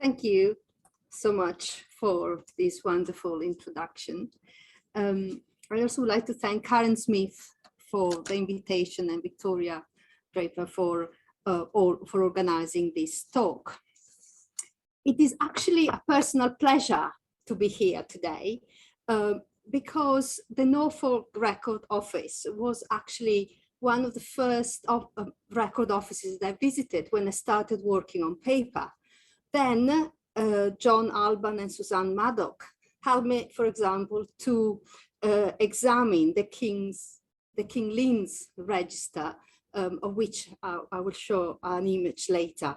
Thank you so much for this wonderful introduction. I also would like to thank Karen Smith for the invitation and Victoria Draper for organizing this talk. It is actually a personal pleasure to be here today because the Norfolk Record Office was actually one of the first record offices that I visited when I started working on paper. Then John Alban and Suzanne Maddock helped me, for example, to examine the King Lin's register, of which I will show an image later.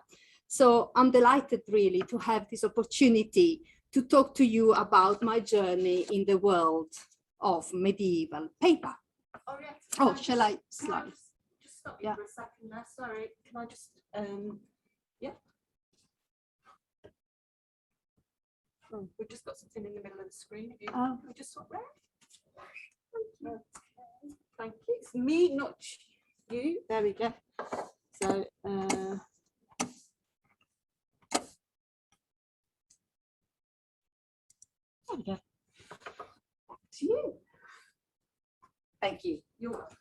So I'm delighted really to have this opportunity to talk to you about my journey in the world of medieval paper. Oh, shall I slide? Just stop you for a second there. Sorry, can I just, yeah. Oh, we've just got something in the middle of the screen. If you can just swap round. Okay. Thank you. It's me, not you. There we go. So, there we go. Back to you. Thank you. You're welcome.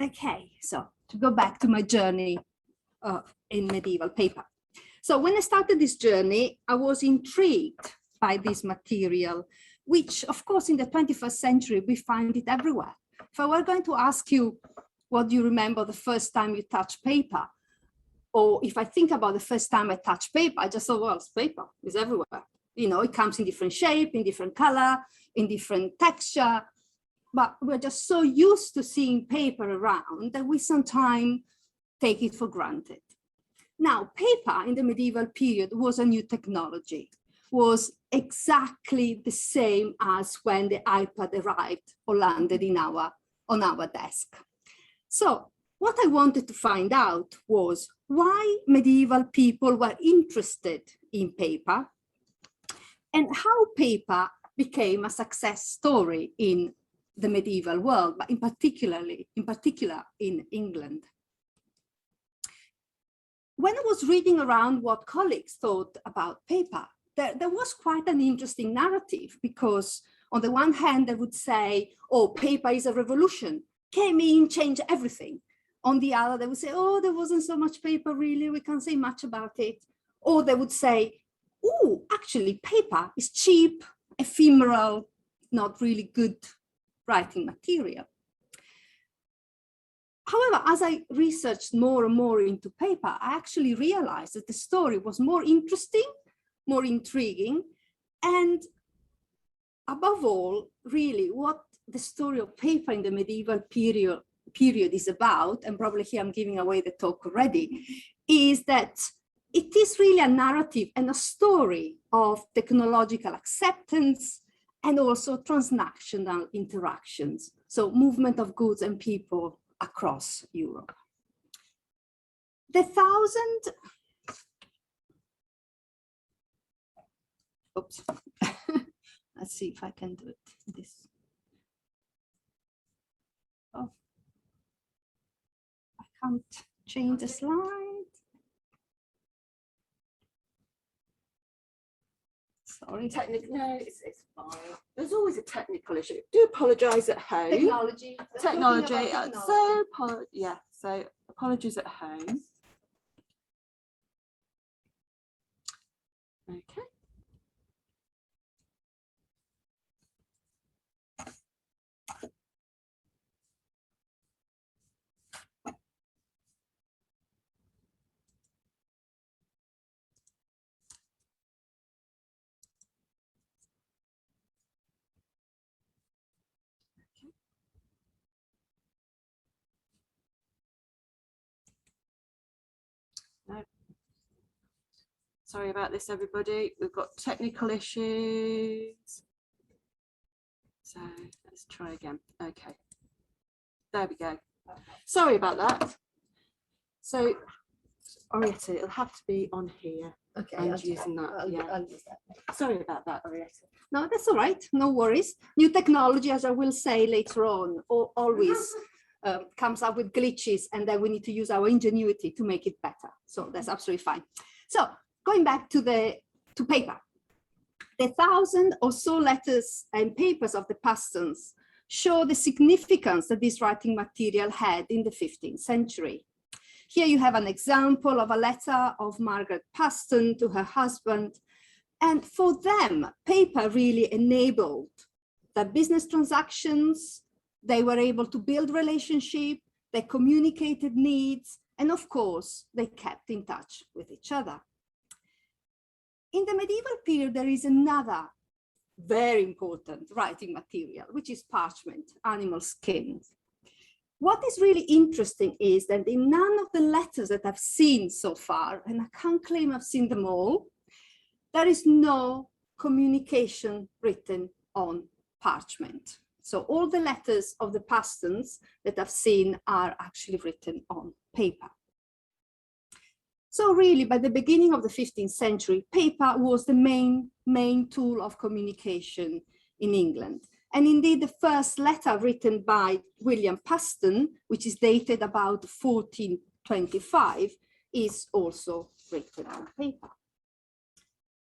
Okay, so to go back to my journey in medieval paper. So when I started this journey, I was intrigued by this material, which of course in the 21st century, we find it everywhere. If I were going to ask you, what do you remember the first time you touched paper? Or if I think about the first time I touched paper, I just thought, well, it's paper, it's everywhere. You know, it comes in different shape, in different color, in different texture, but we're just so used to seeing paper around that we sometimes take it for granted. Now, paper in the medieval period was a new technology, was exactly the same as when the iPad arrived or landed on our desk. So what I wanted to find out was why medieval people were interested in paper and how paper became a success story in the medieval world, but in particular in England. When I was reading around what colleagues thought about paper, there was quite an interesting narrative, because on the one hand, they would say, oh, paper is a revolution, came in, changed everything. On the other, they would say, oh, there wasn't so much paper, really, we can't say much about it. Or they would say, oh, actually, paper is cheap, ephemeral, not really good writing material. However, as I researched more and more into paper, I actually realized that the story was more interesting, more intriguing, and above all, really what the story of paper in the medieval period is about, and probably here I'm giving away the talk already, is that it is really a narrative and a story of technological acceptance and also transnational interactions. So movement of goods and people across Europe. Oops, let's see if I can do it. This. Oh, I can't change the slide. Sorry. No, it's fine. There's always a technical issue. Do apologise at home. Technology. So apologies at home. Okay. No. Sorry about this, everybody. We've got technical issues. So let's try again. Okay. There we go. Sorry about that. So, Orietta, it'll have to be on here. Okay, and using that. I'll use that. Sorry about that, Orietta. No, that's all right. No worries. New technology, as I will say later on, always comes up with glitches, and then we need to use our ingenuity to make it better. So that's absolutely fine. So going back to paper, the 1,000 or so letters and papers of the Pastons show the significance that this writing material had in the 15th century. Here you have an example of a letter of Margaret Paston to her husband. And for them, paper really enabled the business transactions. They were able to build relationship, they communicated needs, and of course, they kept in touch with each other. In the medieval period, there is another very important writing material, which is parchment, animal skins. What is really interesting is that in none of the letters that I've seen so far, and I can't claim I've seen them all, there is no communication written on parchment. So all the letters of the Pastons that I've seen are actually written on paper. So really, by the beginning of the 15th century, paper was the main tool of communication in England. And indeed, the first letter written by William Paston, which is dated about 1425, is also written on paper.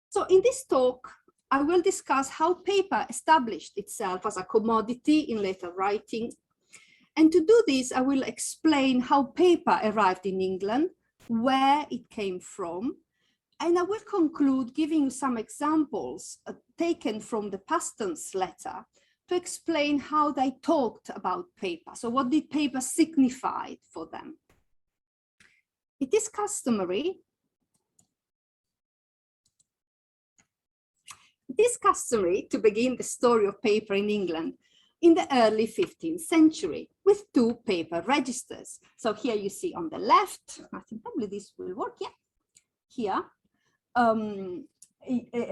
So in this talk, I will discuss how paper established itself as a commodity in later writing. And to do this, I will explain how paper arrived in England, where it came from, and I will conclude giving you some examples taken from the Paston's letter to explain how they talked about paper. So what did paper signify for them? It is customary to begin the story of paper in England in the early 15th century with two paper registers. So here you see on the left, I think probably this will work, yeah. Here,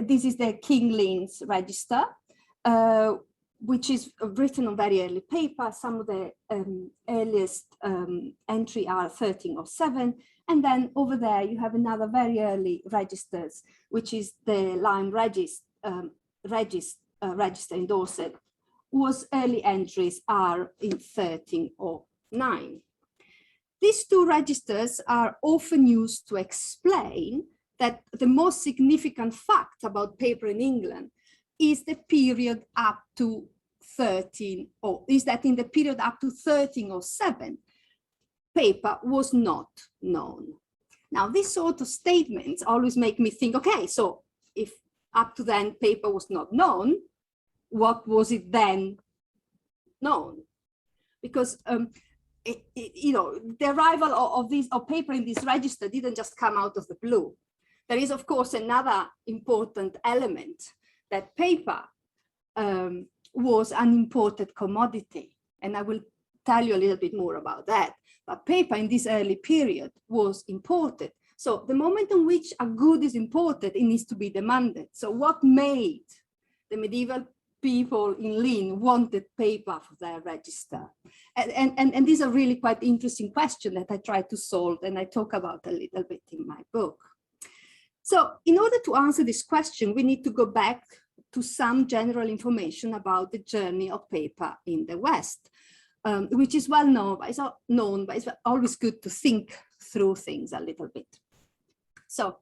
this is the King Lyn's register, which is written on very early paper. Some of the earliest entry are 1307. And then over there, you have another very early registers, which is the Lyme register in Dorset, whose early entries are in 1309. These two registers are often used to explain that the most significant fact about paper in England is the period up to 1307, paper was not known. Now, this sort of statements always make me think, okay, so if up to then paper was not known, what was it then known? Because you know, the arrival of paper in this register didn't just come out of the blue. There is, of course, another important element, that paper was an imported commodity, and I will tell you a little bit more about that. But paper in this early period was imported. So the moment in which a good is imported, it needs to be demanded. So what made the medieval people in Lynn wanted paper for their register? And these are really quite interesting questions that I try to solve, and I talk about a little bit in my book. So in order to answer this question, we need to go back to some general information about the journey of paper in the West, which is well known, but it's always good to think through things a little bit. So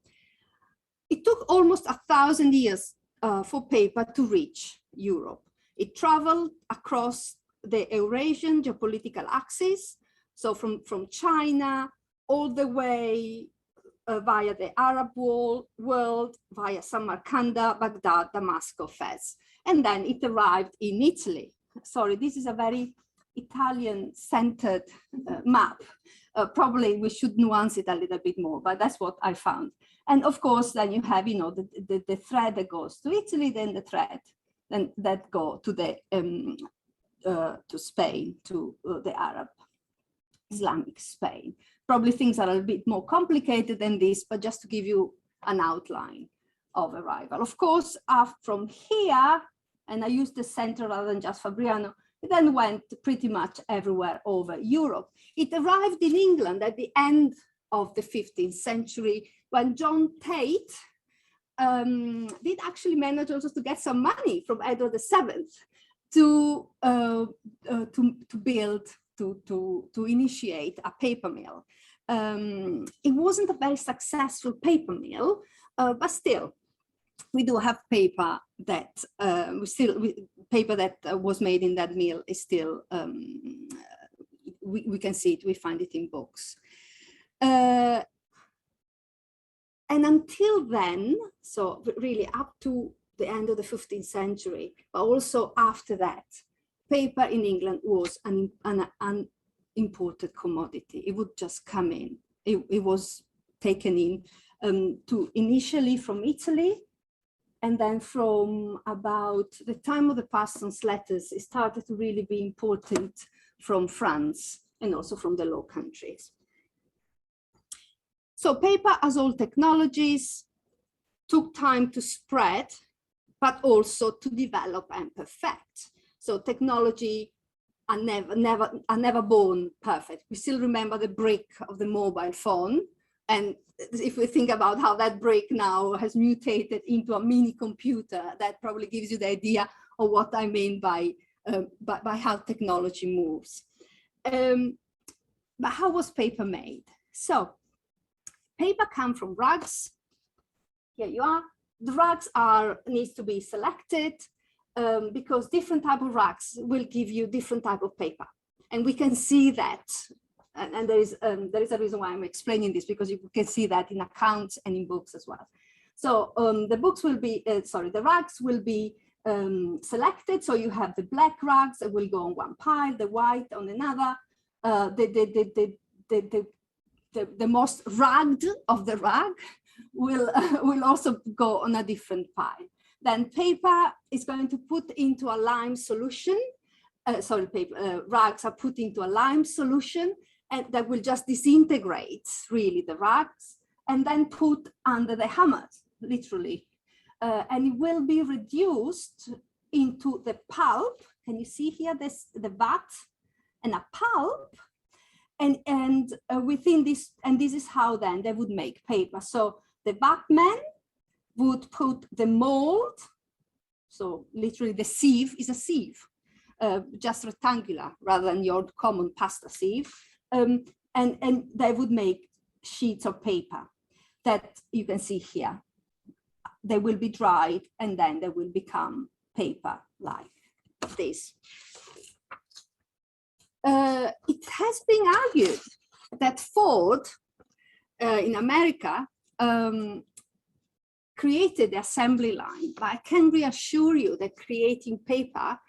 it took almost 1,000 years for paper to reach Europe. It traveled across the Eurasian geopolitical axis, so from China all the way via the Arab world, via Samarkand, Baghdad, Damascus, Fez. And then it arrived in Italy. Sorry, this is a very Italian-centered map. Probably we should nuance it a little bit more, but that's what I found. And of course, then you have, you know, the thread that goes to Italy, then the thread then that go to the to Spain, to the Arab Islamic Spain. Probably things are a bit more complicated than this, but just to give you an outline of arrival. Of course, from here, and I used the center rather than just Fabriano, it then went pretty much everywhere over Europe. It arrived in England at the end of the 15th century when John Tate did actually manage also to get some money from Edward VII to build to initiate a paper mill. It wasn't a very successful paper mill, but still, we do have paper that paper that was made in that mill is still we can see it. We find it in books. And until then, so really up to the end of the 15th century, but also after that, paper in England was an imported commodity. It would just come in. It was taken in initially from Italy, and then from about the time of the Paston's letters, it started to really be important from France and also from the Low Countries. So paper, as all technologies, took time to spread, but also to develop and perfect. So technology are never born perfect. We still remember the brick of the mobile phone. And if we think about how that brick now has mutated into a mini computer, that probably gives you the idea of what I mean by how technology moves. But how was paper made? So paper comes from rugs. Here you are. The rugs needs to be selected because different type of rugs will give you different type of paper. And we can see that. And there is a reason why I'm explaining this, because you can see that in accounts and in books as well. So the books will be, the rugs will be selected. So you have the black rugs that will go on one pile, the white on another, the most rugged of the rug will also go on a different pile. Then paper is going to put into a lime solution. Rugs are put into a lime solution, and that will just disintegrate really the rugs, and then put under the hammers, literally. And it will be reduced into the pulp. Can you see here the vat and a pulp? And within this, and this is how then they would make paper. So the vatman would put the mold, so literally the sieve is a sieve, just rectangular rather than your common pasta sieve. And they would make sheets of paper that you can see here. They will be dried and then they will become paper like this. It has been argued that Ford in America created the assembly line, but I can reassure you that creating paper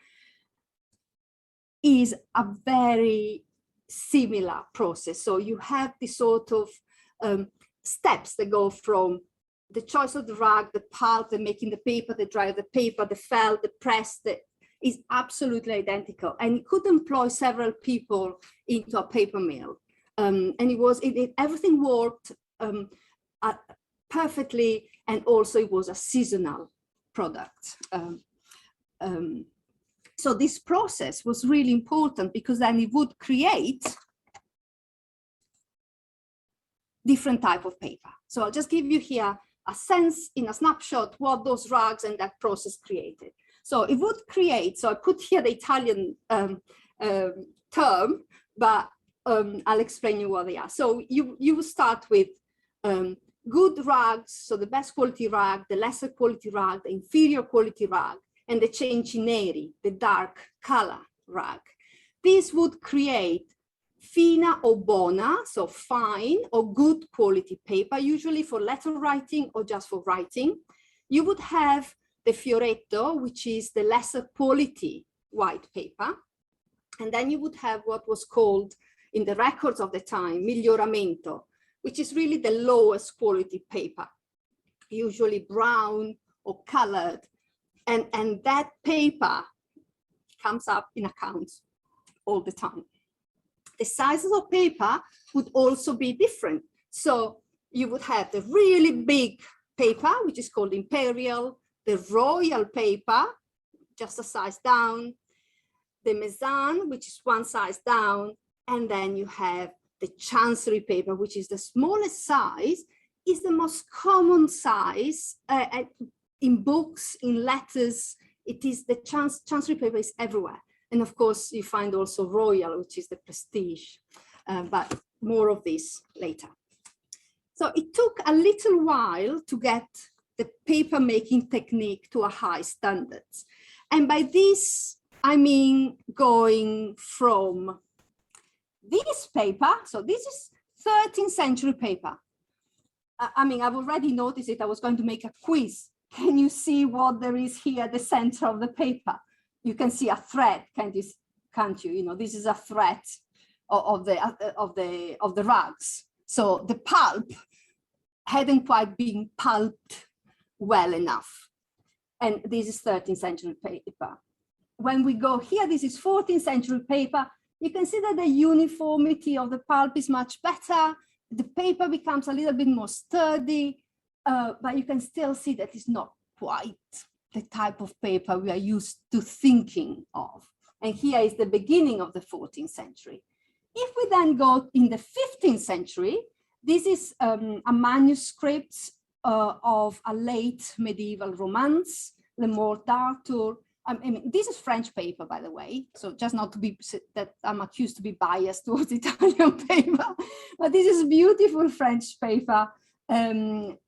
is a very similar process. So you have this sort of steps that go from the choice of the rug, the pulp, the making the paper, the dry the paper, the felt, the press, is absolutely identical. And it could employ several people into a paper mill. And everything worked perfectly, and also it was a seasonal product. So this process was really important, because then it would create different type of paper. So I'll just give you here a sense in a snapshot what those rugs and that process created. So it would create, so I put here the Italian term, but I'll explain you what they are. So you start with good rugs, so the best quality rug, the lesser quality rug, the inferior quality rug, and the cencineri, the dark color rug. This would create fina o bona, so fine or good quality paper, usually for letter writing or just for writing. You would have the fioretto, which is the lesser quality white paper. And then you would have what was called in the records of the time, miglioramento, which is really the lowest quality paper, usually brown or colored. And that paper comes up in accounts all the time. The sizes of paper would also be different. So you would have the really big paper, which is called imperial, the royal paper, just a size down, the mezzane, which is one size down, and then you have the chancery paper, which is the smallest size, is the most common size in books, in letters. It is the chancery paper is everywhere. And of course, you find also royal, which is the prestige, but more of this later. So it took a little while to get the paper making technique to a high standards. And by this, I mean going from this paper, so this is 13th century paper. I mean, I've already noticed it. I was going to make a quiz. Can you see what there is here at the center of the paper? You can see a thread, can't you? You know, this is a thread of the rugs. So the pulp hadn't quite been pulped well enough. And this is 13th century paper. When we go here, this is 14th century paper. You can see that the uniformity of the pulp is much better. The paper becomes a little bit more sturdy, but you can still see that it's not quite the type of paper we are used to thinking of. And here is the beginning of the 14th century. If we then go in the 15th century, this is a manuscript of a late medieval romance, Le Morte d'Arthur. I mean, this is French paper, by the way, so just not to be that I'm accused to be biased towards Italian paper, but this is beautiful French paper about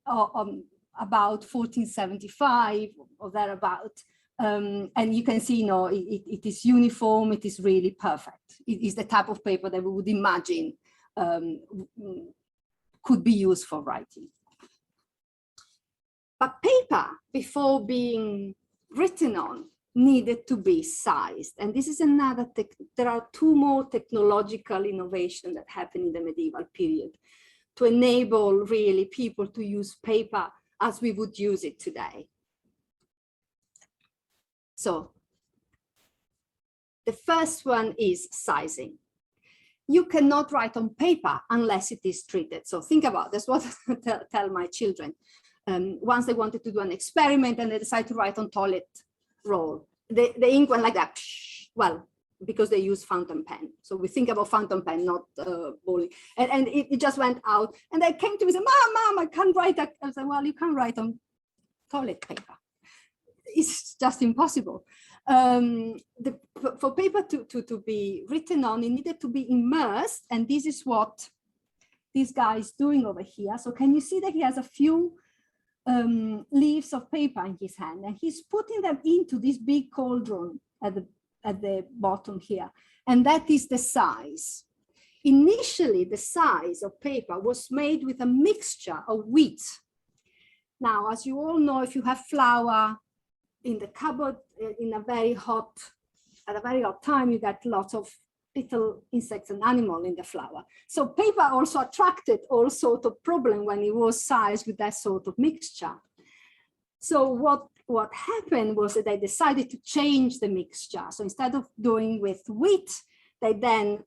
1475 or thereabout. And you can see, you know, it is uniform, it is really perfect. It is the type of paper that we would imagine could be used for writing. But paper, before being written on, needed to be sized. And this is another, there are two more technological innovations that happened in the medieval period to enable really people to use paper as we would use it today. So the first one is sizing. You cannot write on paper unless it is treated. So think about this, what I tell my children. Once they wanted to do an experiment and they decided to write on toilet roll. The ink went like that. Well, because they use fountain pen. So we think about fountain pen, not bowling. And it just went out. And they came to me and said, Mom, I can't write that. I said, well, you can't write on toilet paper. It's just impossible. For paper to be written on, it needed to be immersed. And this is what this guy is doing over here. So can you see that he has a few leaves of paper in his hand, and he's putting them into this big cauldron at the bottom here, and that is the size. Initially, the size of paper was made with a mixture of wheat. Now, as you all know, if you have flour in the cupboard at a very hot time, you get lots of little insects and animals in the flour. So paper also attracted all sorts of problems when it was sized with that sort of mixture. So what happened was that they decided to change the mixture. So instead of doing with wheat, they then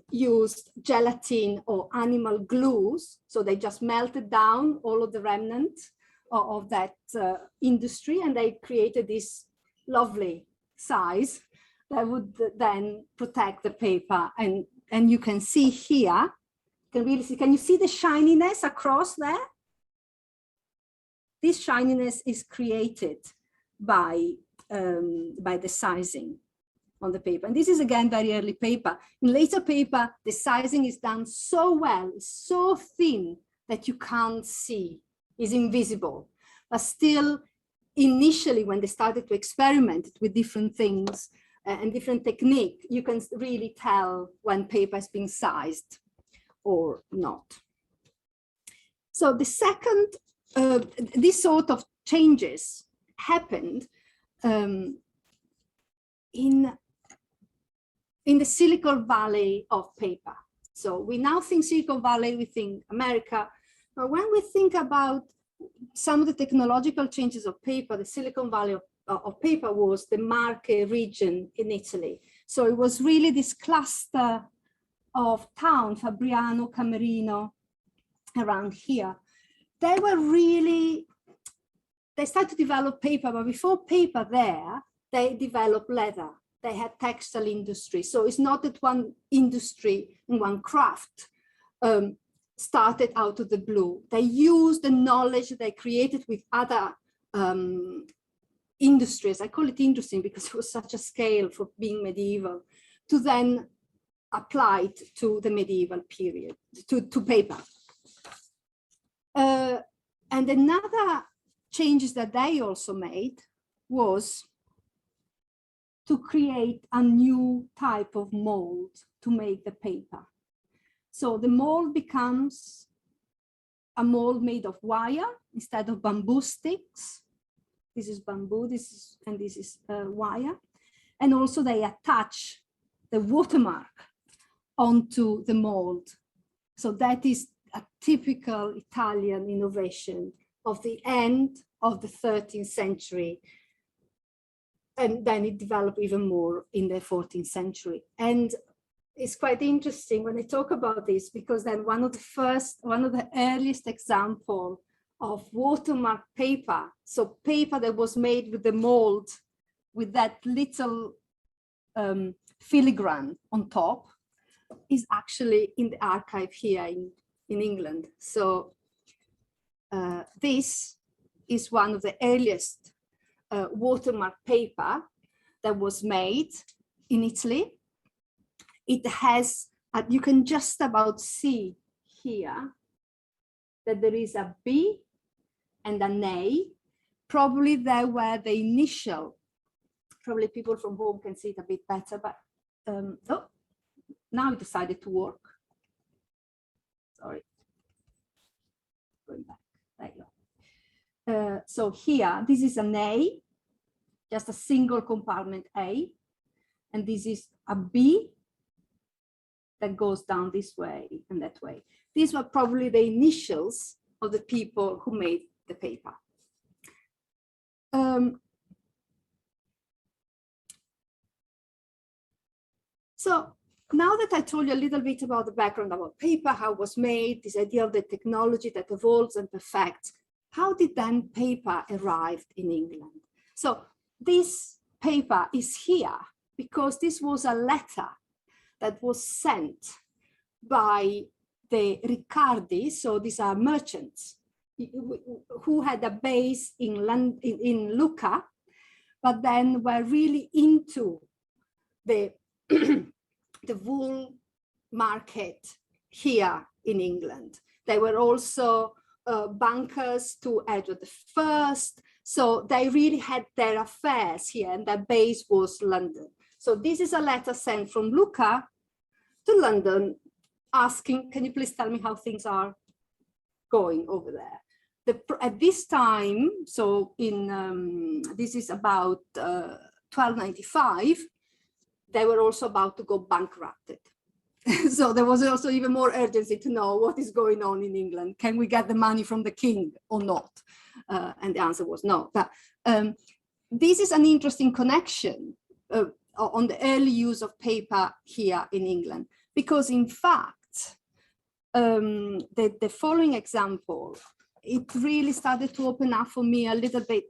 used gelatin or animal glues. So they just melted down all of the remnant of that industry, and they created this lovely size that would then protect the paper. And you can see here, can you see the shininess across there? This shininess is created by the sizing on the paper. And this is again very early paper. In later paper, the sizing is done so well, so thin that you can't see, is invisible. But still, initially, when they started to experiment with different things, and different technique, you can really tell when paper is being sized or not. So the second, this sort of changes happened in the Silicon Valley of paper. So we now think Silicon Valley, we think America, but when we think about some of the technological changes of paper, the Silicon Valley of paper was the Marche region in Italy. So it was really this cluster of towns, Fabriano, Camerino, around here. They started to develop paper, but before paper there, they developed leather. They had textile industry. So it's not that one industry and one craft started out of the blue. They used the knowledge they created with other industries, I call it industry because it was such a scale for being medieval, to then apply it to the medieval period, to paper. And another changes that they also made was to create a new type of mold to make the paper. So the mold becomes a mold made of wire instead of bamboo sticks. This is bamboo, this is wire. And also they attach the watermark onto the mold. So that is a typical Italian innovation of the end of the 13th century. And then it developed even more in the 14th century. And it's quite interesting when I talk about this, because then one of the earliest example of watermark paper, so paper that was made with the mold, with that little filigrane on top, is actually in the archive here in England. So this is one of the earliest watermark paper that was made in Italy. It has, you can just about see here that there is a B and an A. Probably they were the initial, probably people from home can see it a bit better, but oh, now it decided to work. Sorry, going back, there you go. So here, this is an A, just a single compartment A, and this is a B that goes down this way and that way. These were probably the initials of the people who made the paper. So now that I told you a little bit about the background about paper, how it was made, this idea of the technology that evolves and perfects, how did then paper arrive in England? So this paper is here because this was a letter that was sent by the Riccardi, so these are merchants who had a base in Lucca, but then were really into the the wool market here in England. They were also bankers to Edward I, so they really had their affairs here, and their base was London. So this is a letter sent from Lucca to London asking, can you please tell me how things are going over there? At this time, so in this is about 1295, they were also about to go bankrupted. So there was also even more urgency to know what is going on in England. Can we get the money from the king or not? And the answer was no. But this is an interesting connection on the early use of paper here in England, because in fact, the following example, it really started to open up for me a little bit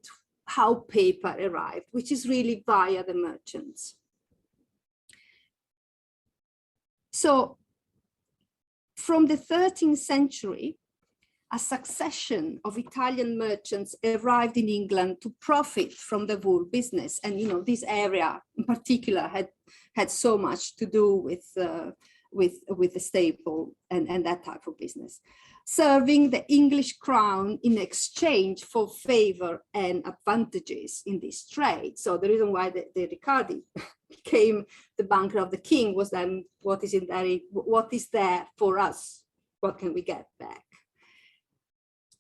how paper arrived, which is really via the merchants. So from the 13th century, a succession of Italian merchants arrived in England to profit from the wool business. And, you know, this area in particular had so much to do with the staple and that type of business, serving the English crown in exchange for favor and advantages in this trade. So the reason why the Riccardi became the banker of the king was then what is there for us? What can we get back?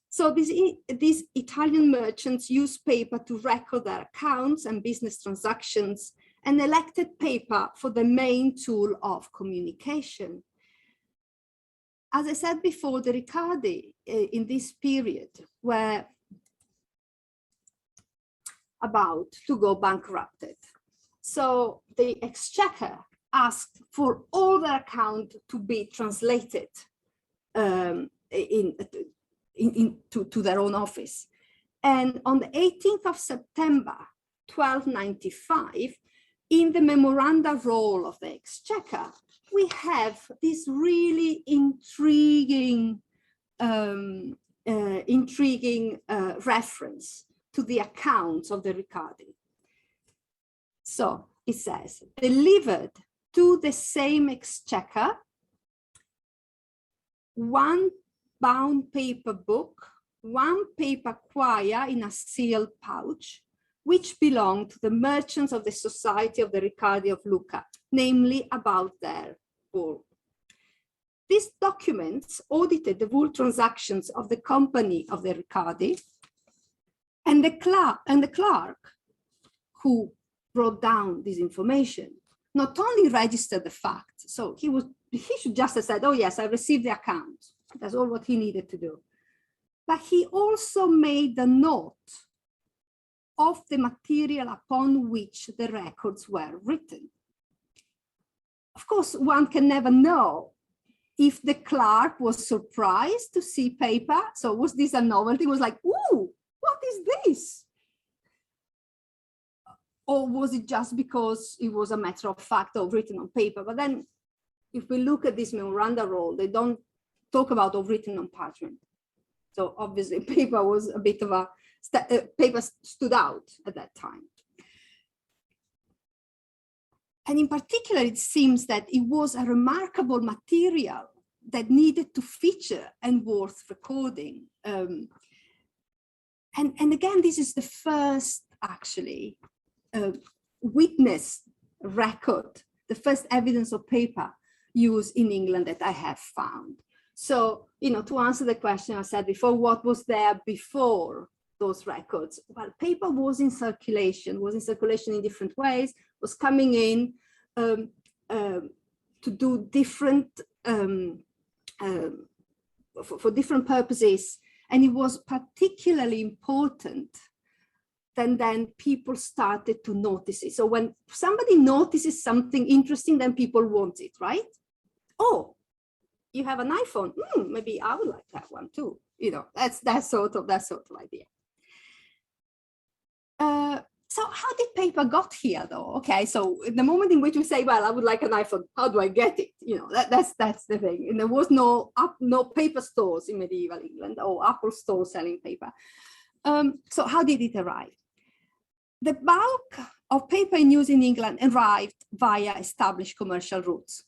So these Italian merchants used paper to record their accounts and business transactions, and elected paper for the main tool of communication. As I said before, the Riccardi in this period were about to go bankrupted. So the Exchequer asked for all their account to be translated to their own office. And on the 18th of September, 1295, in the memoranda roll of the Exchequer, we have this really intriguing reference to the accounts of the Riccardi. So it says, delivered to the same exchequer, one bound paper book, one paper quire in a sealed pouch, which belonged to the merchants of the Society of the Riccardi of Lucca, namely about their wool. These documents audited the wool transactions of the company of the Riccardi, and the clerk who wrote down this information not only registered the fact, so he should just have said, oh yes, I received the account. That's all what he needed to do. But he also made a note of the material upon which the records were written. Of course, one can never know if the clerk was surprised to see paper. So was this a novelty? It was like, ooh, what is this? Or was it just because it was a matter of fact or written on paper? But then if we look at this memoranda roll, they don't talk about or written on parchment. So obviously paper was a bit of a, paper stood out at that time. And in particular, it seems that it was a remarkable material that needed to feature and worth recording. And again, this is the first actually witness record, the first evidence of paper used in England that I have found. So, you know, to answer the question I said before, what was there before those records? Well, paper was in circulation in different ways, was coming in to do different, for different purposes. And it was particularly important then people started to notice it. So when somebody notices something interesting, then people want it, right? Oh, you have an iPhone. Maybe I would like that one too. You know, that's that sort of idea. So how did paper got here though? Okay, so the moment in which we say, well, I would like an iPhone, how do I get it? You know, that's the thing. And there was no paper stores in medieval England or Apple stores selling paper. So how did it arrive? The bulk of paper in use in England arrived via established commercial routes,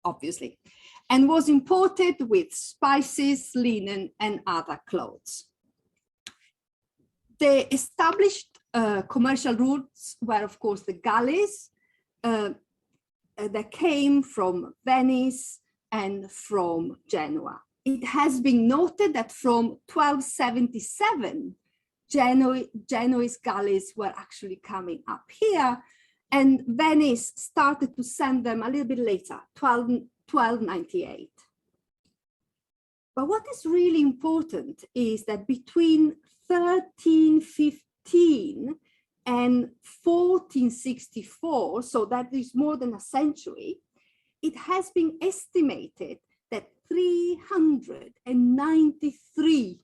obviously, and was imported with spices, linen, and other clothes. The established commercial routes were, of course, the galleys that came from Venice and from Genoa. It has been noted that from 1277, Genoese galleys were actually coming up here, and Venice started to send them a little bit later, 1298. But what is really important is that between 1315 and 1464, so that is more than a century, it has been estimated that 393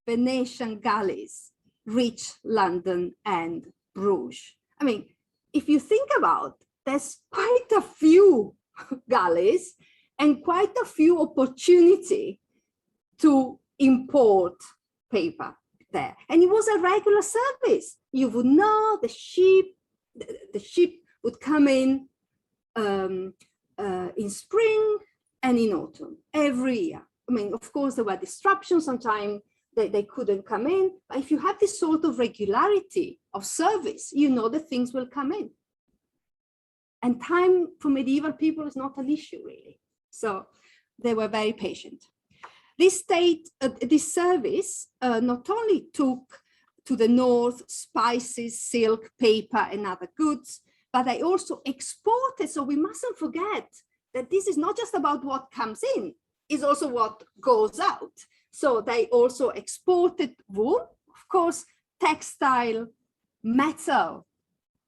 Venetian galleys reached London and Bruges. I mean, if you think about, there's quite a few galleys and quite a few opportunity to import paper there. And it was a regular service. You would know the ship would come in spring and in autumn every year. I mean, of course, there were disruptions. Sometimes they couldn't come in. But if you have this sort of regularity of service, you know that things will come in. And time for medieval people is not an issue, really. So they were very patient. This service not only took to the north spices, silk, paper, and other goods, but they also exported. So we mustn't forget that this is not just about what comes in, it's also what goes out. So they also exported wool, of course, textile, metal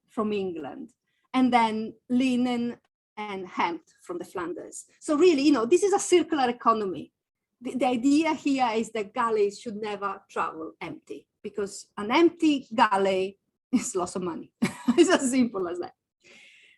from England, and then linen and hemp from the Flanders. So really, you know, this is a circular economy. The idea here is that galleys should never travel empty, because an empty galley is lots of money. It's as simple as that.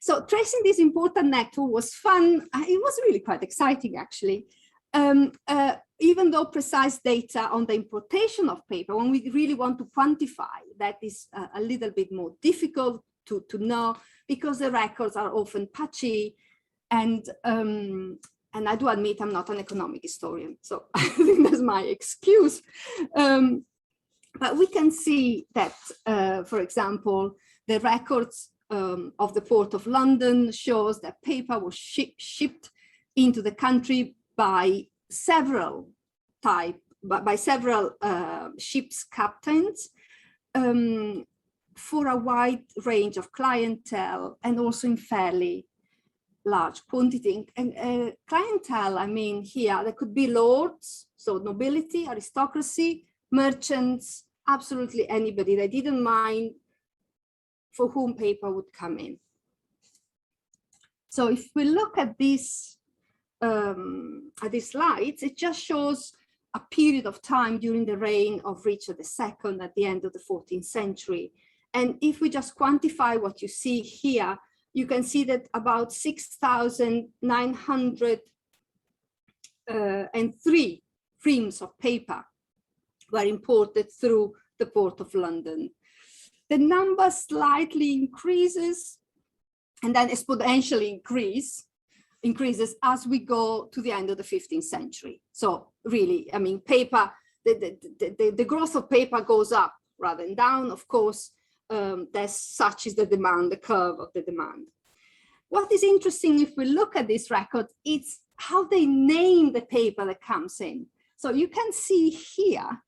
So tracing this important network was fun. It was really quite exciting, actually. Even though precise data on the importation of paper, when we really want to quantify, that is a little bit more difficult to know, because the records are often patchy, and I do admit I'm not an economic historian, so I think that's my excuse. But we can see that, for example, the records of the Port of London shows that paper was shipped into the country by several ships' captains for a wide range of clientele, and also in fairly large quantity. And clientele, I mean, here there could be lords, so nobility, aristocracy, merchants, absolutely anybody. They didn't mind for whom paper would come in. So if we look at these slides, it just shows a period of time during the reign of Richard II at the end of the 14th century. And if we just quantify what you see here, you can see that about 6,903 reams of paper were imported through the Port of London. The number slightly increases and then exponentially increases as we go to the end of the 15th century. So really, I mean, paper, the growth of paper goes up rather than down. Of course, there's such is the demand, the curve of the demand. What is interesting, if we look at this record, it's how they name the paper that comes in. So you can see here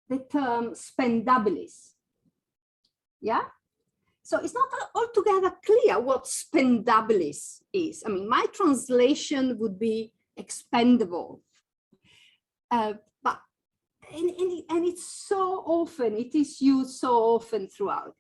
the term spendabilis. Yeah. So it's not altogether clear what spendabilis is. I mean, my translation would be expendable. And it's so often, it is used so often throughout.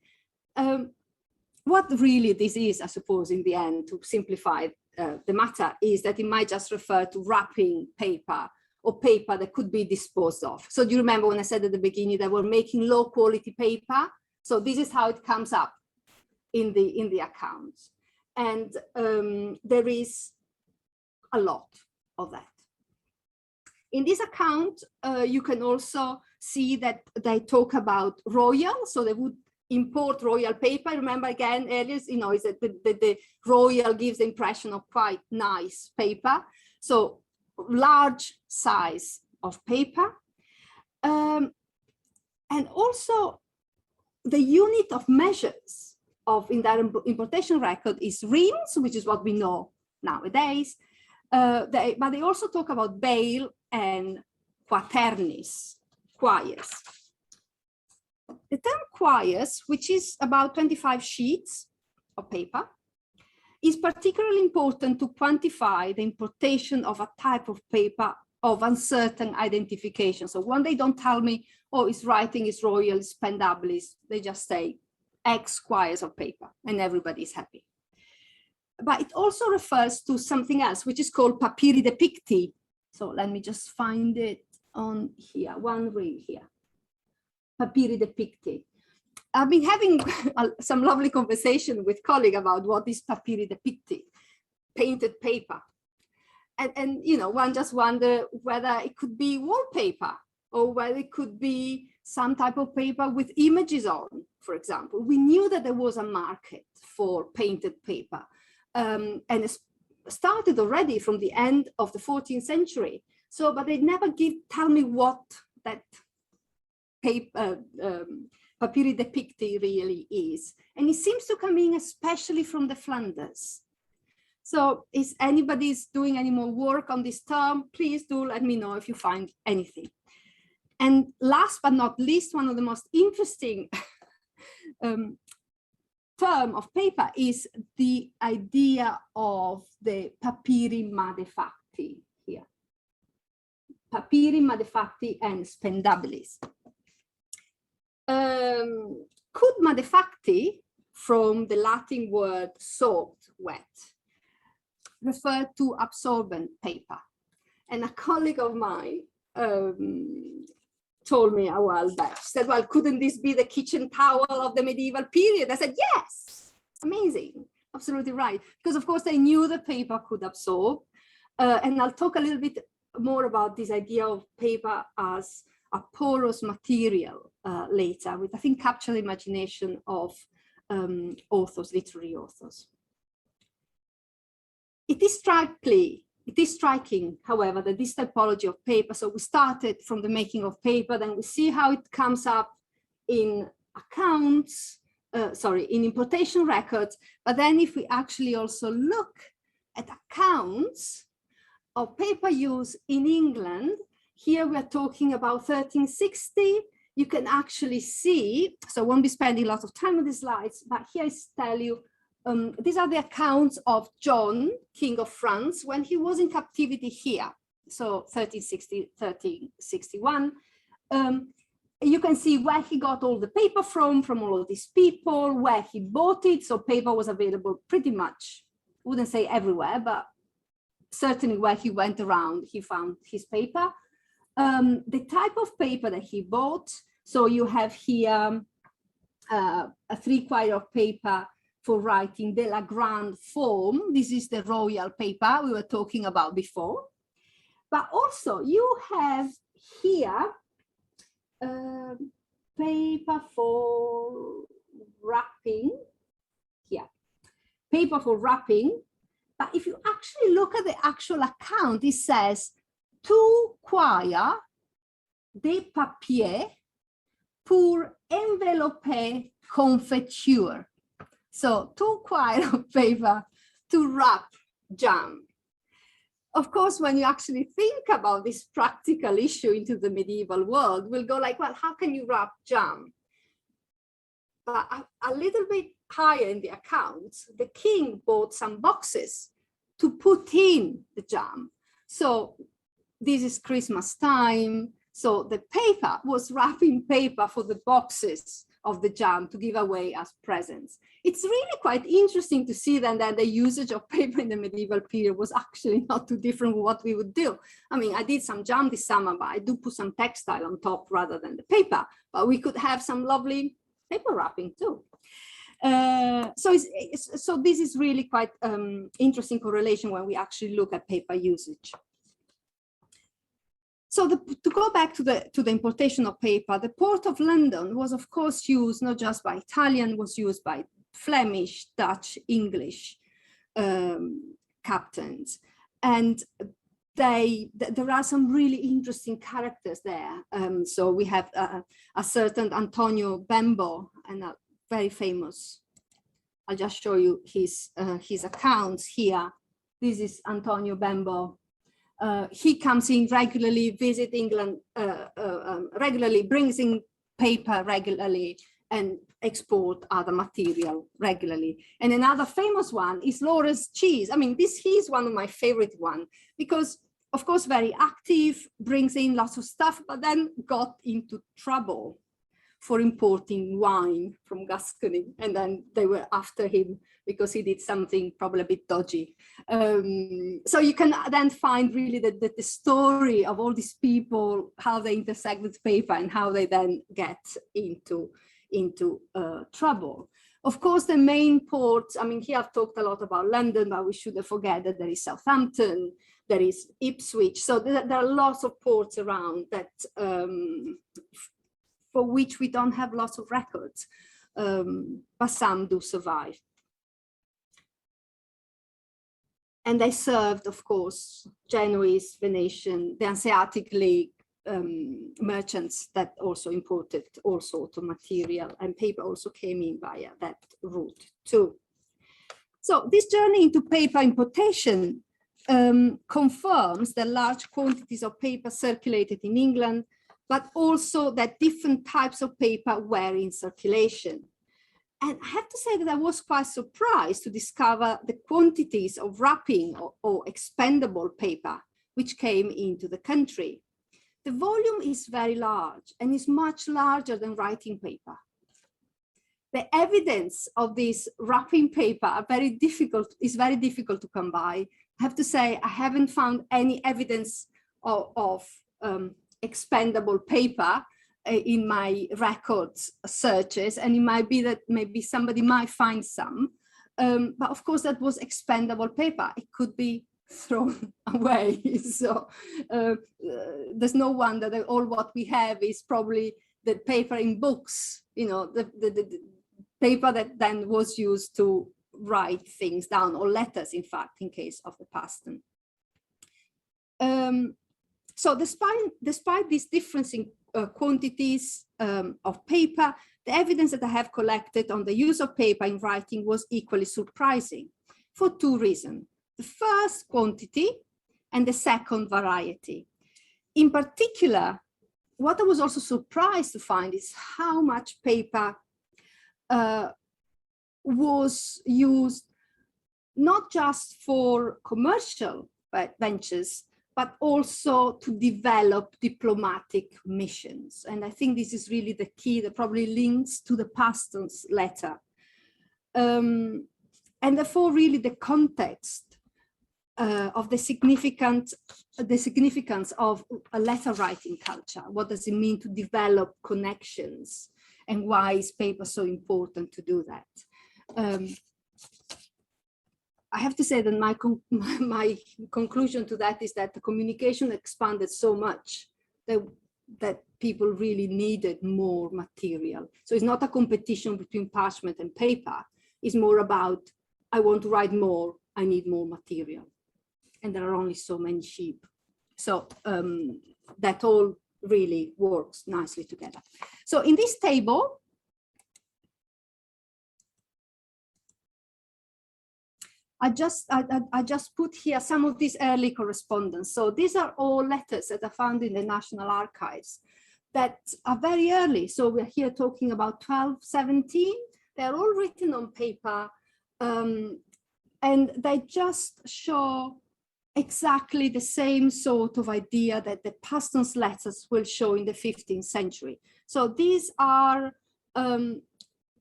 What really this is, I suppose, in the end, to simplify the matter, is that it might just refer to wrapping paper or paper that could be disposed of. So do you remember when I said at the beginning that we're making low quality paper? So this is how it comes up in the accounts. And there is a lot of that. In this account, you can also see that they talk about royal, so they would import royal paper. Remember again, earlier, you know, is that the royal gives the impression of quite nice paper. So large size of paper. And also the unit of measures in that importation record is reams, which is what we know nowadays. But they also talk about bale and quaternis, quires. The term quires, which is about 25 sheets of paper, is particularly important to quantify the importation of a type of paper of uncertain identification. So when they don't tell me, oh, it's writing, it's royal, it's spendabilis, they just say X quires of paper and everybody's happy. But it also refers to something else, which is called papiri depicti. So let me just find it on here, one reel here. Papiri depicti. I've been having some lovely conversation with colleagues about what is papiri depicti, painted paper. And you know, one just wonder whether it could be wallpaper or whether it could be some type of paper with images on, for example. We knew that there was a market for painted paper. And it started already from the end of the 14th century. So, but they never tell me what that paper, papiri depicti really is. And it seems to come in especially from the Flanders. So if anybody's doing any more work on this term, please do let me know if you find anything. And last but not least, one of the most interesting term of paper is the idea of the papiri madefatti here. Papiri madefatti and spendabilis. Could madefatti, from the Latin word soaked, wet, refer to absorbent paper? And a colleague of mine told me a while back, she said, well, couldn't this be the kitchen towel of the medieval period? I said, yes, amazing, absolutely right. Because of course they knew the paper could absorb. And I'll talk a little bit more about this idea of paper as a porous material later, which I think capture the imagination of authors, literary authors. It is striking, however, that this typology of paper, so we started from the making of paper, then we see how it comes up in accounts, in importation records, but then if we actually also look at accounts of paper use in England, here we're talking about 1360, you can actually see, so I won't be spending a lot of time on the slides, but here I tell you, these are the accounts of John, King of France, when he was in captivity here. So 1360, 1361. You can see where he got all the paper from all of these people, where he bought it. So paper was available pretty much, wouldn't say everywhere, but certainly where he went around, he found his paper. The type of paper that he bought. So you have here a 3/4 of paper for writing de la grande form. This is the royal paper we were talking about before. But also you have here paper for wrapping, here, paper for wrapping. But if you actually look at the actual account, it says 2/4 de papier pour envelopper confiture. So 2/4 of paper to wrap jam. Of course, when you actually think about this practical issue into the medieval world, we'll go like, well, how can you wrap jam? But a little bit higher in the accounts, the king bought some boxes to put in the jam. So this is Christmas time. So the paper was wrapping paper for the boxes of the jam to give away as presents. It's really quite interesting to see then that the usage of paper in the medieval period was actually not too different from what we would do. I mean, I did some jam this summer, but I do put some textile on top rather than the paper, but we could have some lovely paper wrapping too. So this is really quite interesting correlation when we actually look at paper usage. So to go back to the importation of paper, the port of London was of course used not just by Italian, was used by Flemish, Dutch, English captains. And there are some really interesting characters there. So we have a certain Antonio Bembo, and a very famous, I'll just show you his accounts here. This is Antonio Bembo. He comes in regularly, visit England regularly, brings in paper regularly, and export other material regularly. And another famous one is Lawrence Cheese. I mean, he's one of my favorite ones because, of course, very active, brings in lots of stuff, but then got into trouble for importing wine from Gascony. And then they were after him because he did something probably a bit dodgy. So you can then find really the story of all these people, how they intersect with paper and how they then get into trouble. Of course, the main ports, I mean, here I've talked a lot about London, but we shouldn't forget that there is Southampton, there is Ipswich. So there are lots of ports around that for which we don't have lots of records, but some do survive. And they served, of course, Genoese, Venetian, the Hanseatic League merchants that also imported all sorts of material, and paper also came in via that route too. So this journey into paper importation confirms that large quantities of paper circulated in England, but also that different types of paper were in circulation. And I have to say that I was quite surprised to discover the quantities of wrapping or expendable paper which came into the country. The volume is very large and is much larger than writing paper. The evidence of this wrapping paper is very difficult to come by. I have to say I haven't found any evidence of expendable paper in my records searches, and it might be that maybe somebody might find some, but of course that was expendable paper. It could be thrown away. So there's no wonder that all what we have is probably the paper in books, you know, the paper that then was used to write things down, or letters, in fact, in case of the Paston. So despite this difference in quantities of paper, the evidence that I have collected on the use of paper in writing was equally surprising for two reasons. The first, quantity, and the second, variety. In particular, what I was also surprised to find is how much paper was used not just for commercial ventures, but also to develop diplomatic missions. And I think this is really the key that probably links to the Paston's letter. And therefore, really the context of the significance of a letter writing culture. What does it mean to develop connections, and why is paper so important to do that? I have to say that my conclusion to that is that the communication expanded so much that people really needed more material. So it's not a competition between parchment and paper. It's more about, I want to write more, I need more material. And there are only so many sheep. So that all really works nicely together. So in this table, I just put here some of these early correspondence. So these are all letters that are found in the National Archives that are very early. So we're here talking about 1217. They're all written on paper, and they just show exactly the same sort of idea that the Paston's letters will show in the 15th century. So these are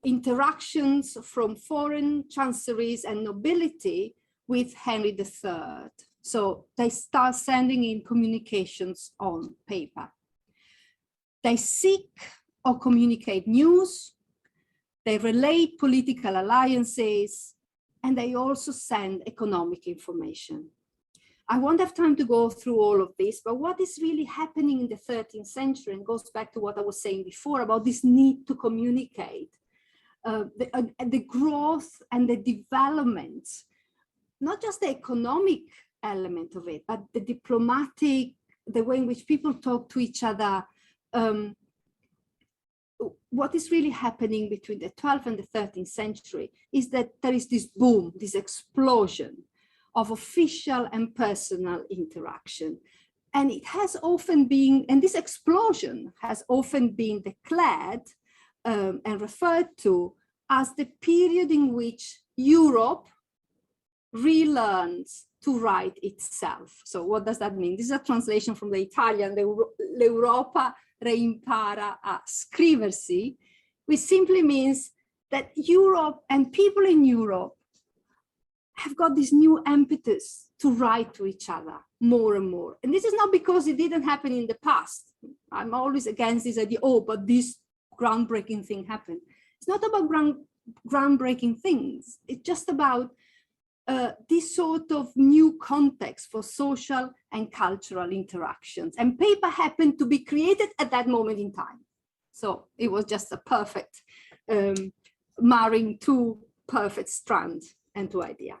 interactions from foreign chanceries and nobility with Henry III. So they start sending in communications on paper. They seek or communicate news, they relate political alliances, and they also send economic information. I won't have time to go through all of this, but what is really happening in the 13th century, and goes back to what I was saying before about this need to communicate, the growth and the development, not just the economic element of it, but the diplomatic, the way in which people talk to each other. What is really happening between the 12th and the 13th century is that there is this boom, this explosion of official and personal interaction. And it has often been, and this explosion has often been declared and referred to as the period in which Europe relearns to write itself. So what does that mean? This is a translation from the Italian, l'Europa reimpara a scriversi, which simply means that Europe and people in Europe have got this new impetus to write to each other more and more. And this is not because it didn't happen in the past. I'm always against this idea, oh, but this groundbreaking thing happened. It's not about groundbreaking things. It's just about this sort of new context for social and cultural interactions. And paper happened to be created at that moment in time. So it was just a perfect marrying two perfect strands and two ideas.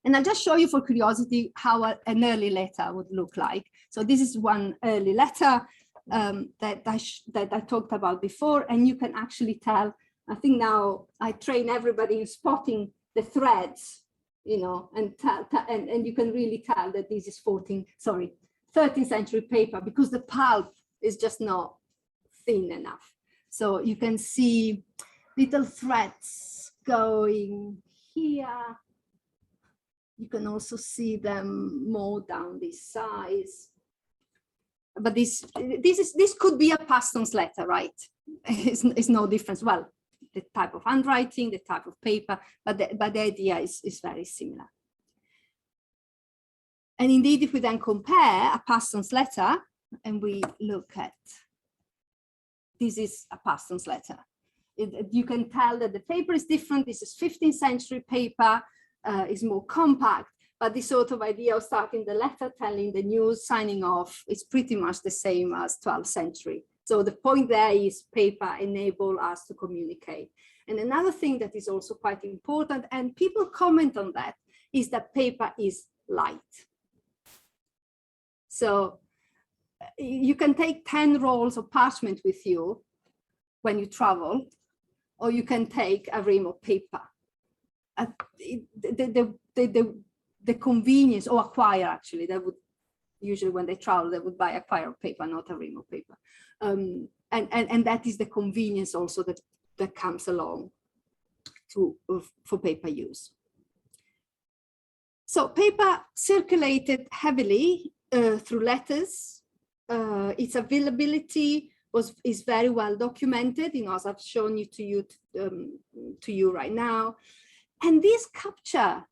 And I'll just show you for curiosity how an early letter would look like. So this is one early letter that I talked about before, and you can actually tell, I think now I train everybody in spotting the threads, you know, and you can really tell that this is 13th century paper, because the pulp is just not thin enough. So you can see little threads going here. You can also see them more down this size. But this could be a Paston's letter, right? It's no difference. Well, the type of handwriting, the type of paper, but the idea is very similar. And indeed, if we then compare a Paston's letter and we look at, this is a Paston's letter. You can tell that the paper is different. This is 15th century paper, is more compact, but this sort of idea of starting the letter, telling the news, signing off is pretty much the same as 12th century. So the point there is paper enable us to communicate. And another thing that is also quite important, and people comment on that, is that paper is light. So you can take 10 rolls of parchment with you when you travel, or you can take a ream of paper. The convenience, or acquire actually, that would usually when they travel, they would buy acquire of paper, not a ream of paper. And that is the convenience also that comes along for paper use. So paper circulated heavily through letters. Its availability is very well documented, as I've shown you to you right now. And this capture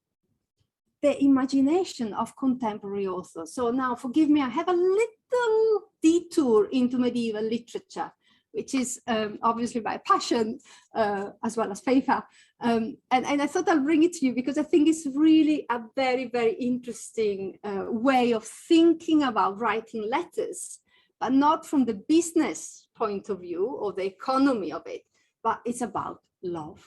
the imagination of contemporary authors. So now, forgive me, I have a little detour into medieval literature, which is obviously my passion, as well as paper. And I thought I'll bring it to you because I think it's really a very, very interesting way of thinking about writing letters, but not from the business point of view or the economy of it, but it's about love.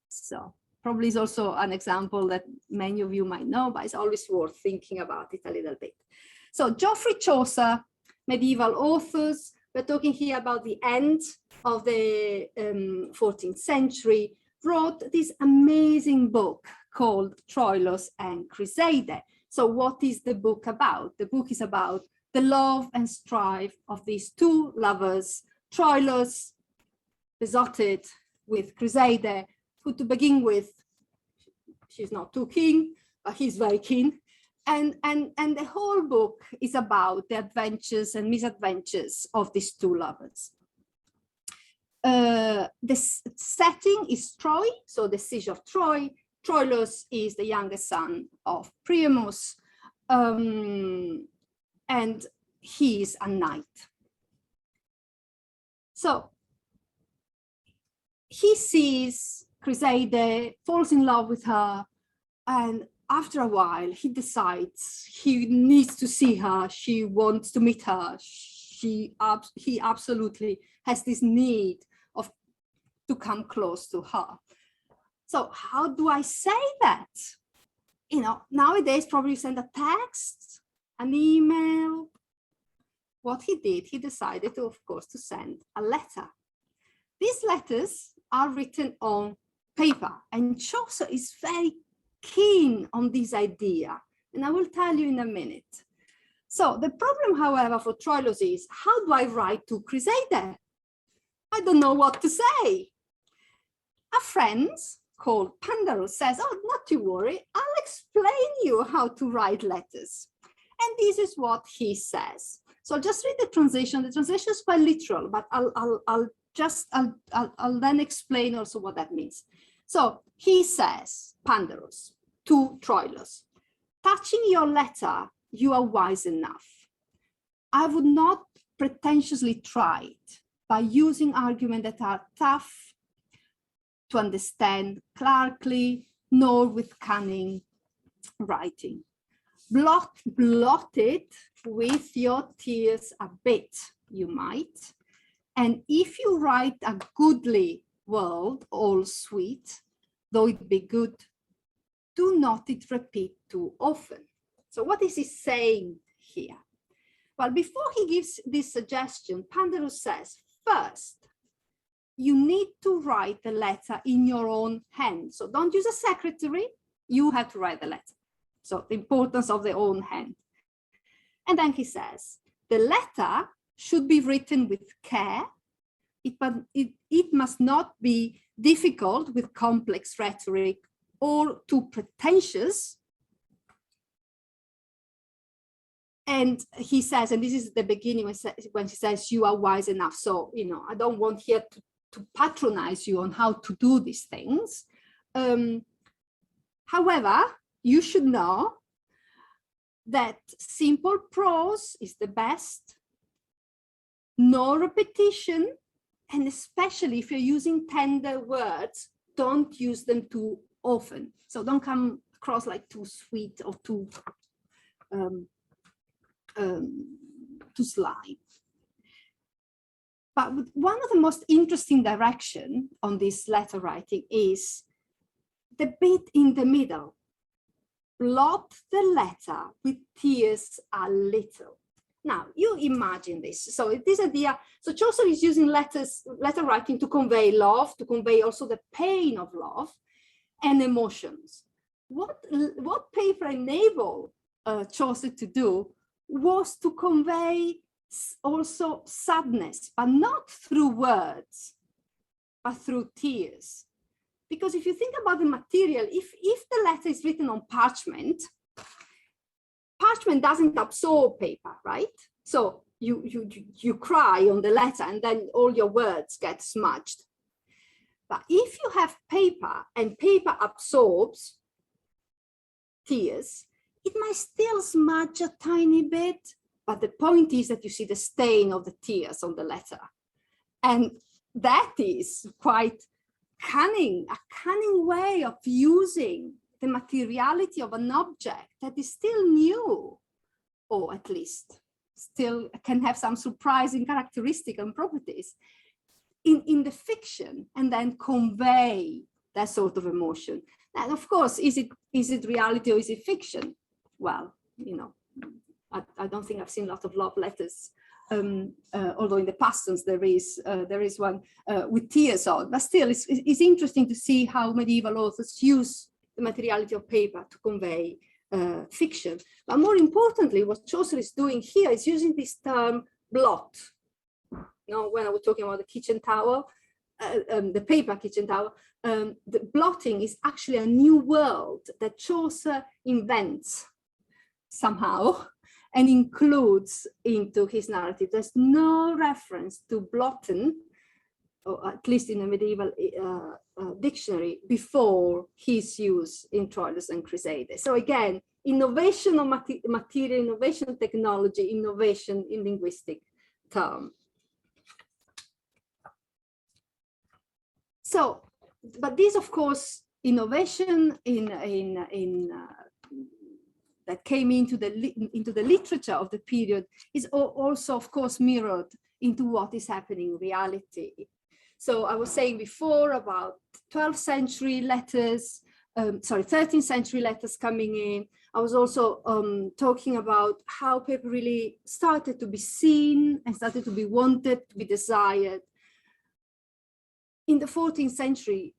So probably is also an example that many of you might know, but it's always worth thinking about it a little bit. So Geoffrey Chaucer, medieval authors, we're talking here about the end of the 14th century, wrote this amazing book called Troilus and Criseyde. So what is the book about? The book is about the love and strife of these two lovers, Troilus, besotted with Criseyde, who to begin with, she's not too keen, but he's very keen. And the whole book is about the adventures and misadventures of these two lovers. The setting is Troy, so the siege of Troy. Troilus is the youngest son of Priamus, and he is a knight. So he sees Criseyde, falls in love with her, and after a while he decides he needs to see her, she wants to meet her, he absolutely has this need to come close to her. So how do I say that? Nowadays probably send a text, an email. What he did, he decided to, of course, to send a letter. These letters are written on paper, and Chaucer is very keen on this idea, and I will tell you in a minute. So the problem, however, for Troilus is, how do I write to Criseyde? I don't know what to say. A friend called Pandarus says, oh, not to worry, I'll explain you how to write letters. And this is what he says. So just read the translation. The translation is quite literal, but I'll then explain also what that means. So he says, Pandarus, to Troilus, touching your letter, you are wise enough. I would not pretentiously try it by using arguments that are tough to understand clerkly, nor with cunning writing. Blot it with your tears a bit, you might. And if you write a goodly word, all sweet, though it be good, do not it repeat too often. So what is he saying here? Well, before he gives this suggestion, Pandarus says, first, you need to write the letter in your own hand. So don't use a secretary, you have to write the letter. So the importance of the own hand. And then he says, the letter should be written with care. It must not be difficult with complex rhetoric or too pretentious. And he says, and this is the beginning when he says, you are wise enough. So, I don't want here to patronize you on how to do these things. However, you should know that simple prose is the best, no repetition, and especially if you're using tender words, don't use them too often. So don't come across like too sweet or too slime. But one of the most interesting direction on this letter writing is the bit in the middle. Blot the letter with tears a little. Now you imagine this. So this idea, so Chaucer is using letter writing to convey love, to convey also the pain of love and emotions. What paper enabled Chaucer to do was to convey also sadness, but not through words, but through tears. Because if you think about the material, if the letter is written on parchment, parchment doesn't absorb paper, right? So you cry on the letter and then all your words get smudged. But if you have paper and paper absorbs tears, it might still smudge a tiny bit, but the point is that you see the stain of the tears on the letter. And that is quite cunning, a cunning way of using the materiality of an object that is still new, or at least still can have some surprising characteristic and properties in the fiction, and then convey that sort of emotion. And of course, is it reality or is it fiction? Well, you know, I don't think I've seen a lot of love letters, although in the Pastons there is one with tears on, but still it's interesting to see how medieval authors use the materiality of paper to convey fiction. But more importantly, what Chaucer is doing here is using this term blot. You know, when I was talking about the kitchen towel, the paper kitchen towel, the blotting is actually a new world that Chaucer invents somehow and includes into his narrative. There's no reference to blotten, or at least in a medieval dictionary, before his use in Troilus and Criseyde. So again, innovation of material, innovation of technology, innovation in linguistic term. So, but this, of course, innovation that came into the literature of the period is also, of course, mirrored into what is happening in reality. So I was saying before about 12th century letters, 13th century letters coming in. I was also talking about how paper really started to be seen and started to be wanted, to be desired. In the 14th century